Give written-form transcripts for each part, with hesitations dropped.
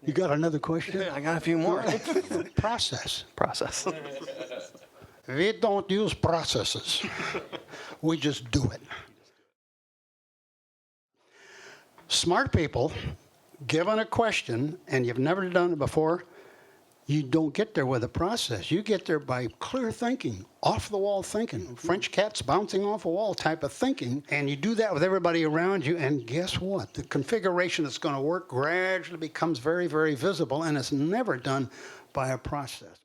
You got another question? I got a few more. Process. Process. We don't use processes. We just do it. Smart people, given a question, and you've never done it before, you don't get there with a process. You get there by clear thinking, off-the-wall thinking, French cats bouncing off a wall type of thinking, and you do that with everybody around you, and guess what? The configuration that's going to work gradually becomes very, very visible, and it's never done by a process.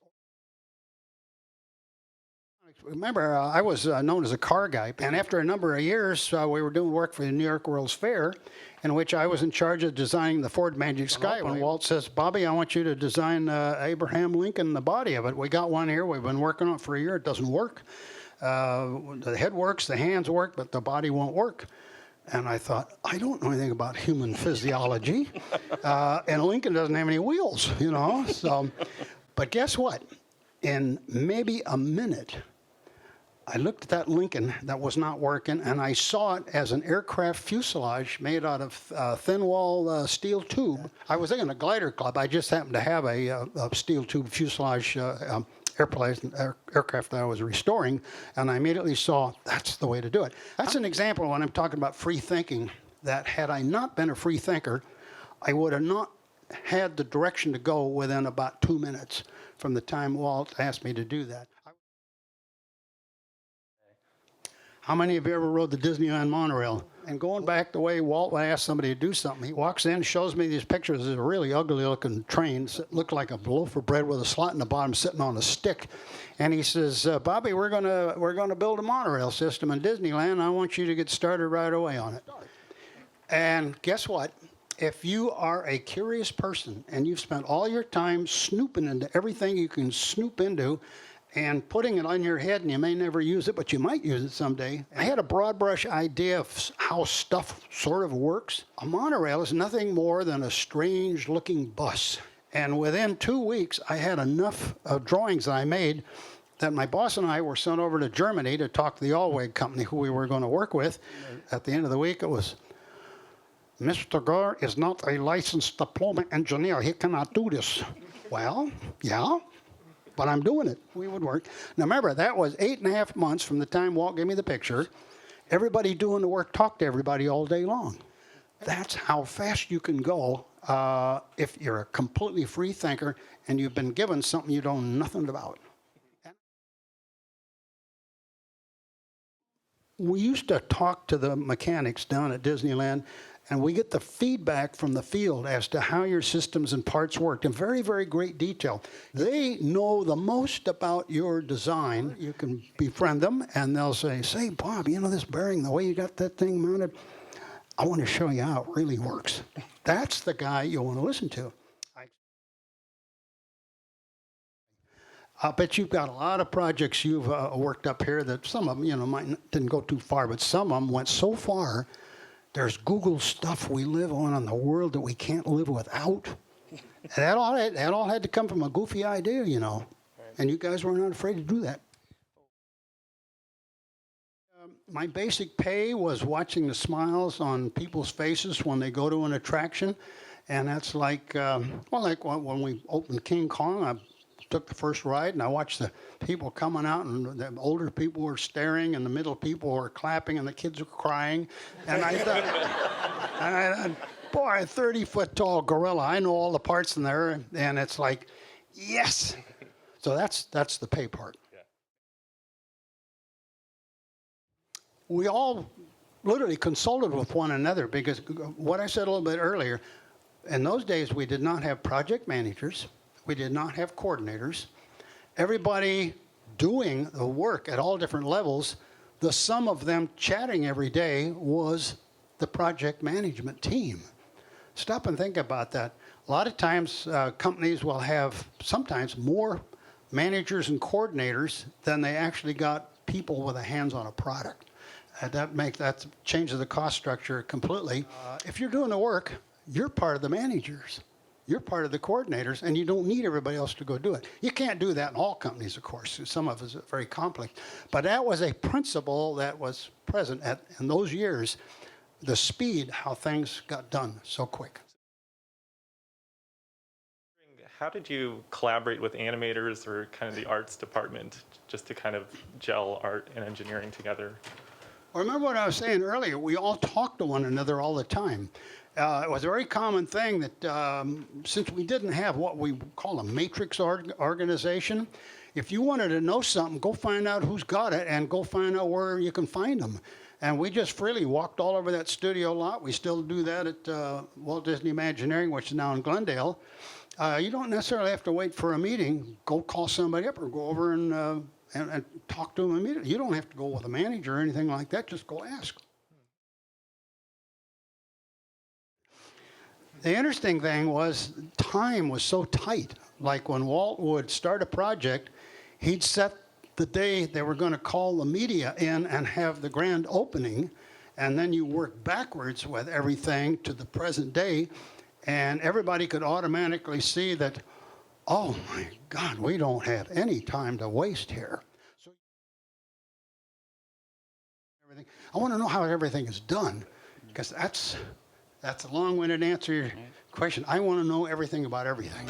Remember, I was known as a car guy, and after a number of years, we were doing work for the New York World's Fair, in which I was in charge of designing the Ford Magic Skyway. And Walt says, Bobby, I want you to design Abraham Lincoln, the body of it. We got one here. We've been working on it for a year. It doesn't work. The head works, the hands work, but the body won't work. And I thought, I don't know anything about human physiology, and Lincoln doesn't have any wheels, you know. So, but guess what? In maybe a minute, I looked at that Lincoln that was not working, and I saw it as an aircraft fuselage made out of thin-wall steel tube. I was in a glider club. I just happened to have a steel tube fuselage aircraft that I was restoring, and I immediately saw that's the way to do it. That's an example when I'm talking about free thinking, that had I not been a free thinker, I would have not had the direction to go within about 2 minutes from the time Walt asked me to do that. How many of you ever rode the Disneyland monorail? And going back the way Walt would ask somebody to do something, he walks in, shows me these pictures of really ugly-looking trains that look like a loaf of bread with a slot in the bottom sitting on a stick. And he says, Bobby, we're gonna build a monorail system in Disneyland. I want you to get started right away on it. And guess what? If you are a curious person and you've spent all your time snooping into everything you can snoop into, and putting it on your head, and you may never use it, but you might use it someday. I had a broad brush idea of how stuff sort of works. A monorail is nothing more than a strange-looking bus. And within 2 weeks, I had enough drawings that I made that my boss and I were sent over to Germany to talk to the Allweg company who we were going to work with. At the end of the week, it was, Mr. Gurr is not a licensed diploma engineer. He cannot do this. Well, yeah. But I'm doing it. We would work. Now, remember, that was 8.5 months from the time Walt gave me the picture. Everybody doing the work talked to everybody all day long. That's how fast you can go if you're a completely free thinker and you've been given something you know nothing about. We used to talk to the mechanics down at Disneyland, and we get the feedback from the field as to how your systems and parts work in very, very great detail. They know the most about your design. You can befriend them, and they'll say, Bob, you know this bearing, the way you got that thing mounted, I want to show you how it really works. That's the guy you want to listen to. I'll bet you've got a lot of projects you've worked up here that some of them, didn't go too far, but some of them went so far. There's Google stuff we live on the world that we can't live without. And that all had to come from a goofy idea, you know. And you guys were not afraid to do that. My basic pay was watching the smiles on people's faces when they go to an attraction. And that's like when we opened King Kong, I took the first ride, and I watched the people coming out, and the older people were staring, and the middle people were clapping, and the kids were crying. And I thought, boy, a 30-foot-tall gorilla, I know all the parts in there, and it's like, yes. So that's the pay part. Yeah. We all literally consulted with one another, because what I said a little bit earlier, in those days we did not have project managers. We did not have coordinators. Everybody doing the work at all different levels, the sum of them chatting every day was the project management team. Stop and think about that. A lot of times companies will have sometimes more managers and coordinators than they actually got people with a hands on a product. That changes the cost structure completely. If you're doing the work, you're part of the managers. You're part of the coordinators, and you don't need everybody else to go do it. You can't do that in all companies, of course. Some of us are very complex. But that was a principle that was present in those years, the speed, how things got done so quick. how did you collaborate with animators or kind of the arts department just to kind of gel art and engineering together? Well, remember what I was saying earlier? We all talk to one another all the time. It was a very common thing that since we didn't have what we call a matrix organization, if you wanted to know something, go find out who's got it and go find out where you can find them. And we just freely walked all over that studio lot. We still do that at Walt Disney Imagineering, which is now in Glendale. You don't necessarily have to wait for a meeting. Go call somebody up or go over and talk to them immediately. You don't have to go with a manager or anything like that. Just go ask. The interesting thing was time was so tight. Like when Walt would start a project, he'd set the day they were going to call the media in and have the grand opening, and then you work backwards with everything to the present day, and everybody could automatically see that, oh my God, we don't have any time to waste here. So everything. I want to know how everything is done, because that's a long-winded answer to your question. I want to know everything about everything.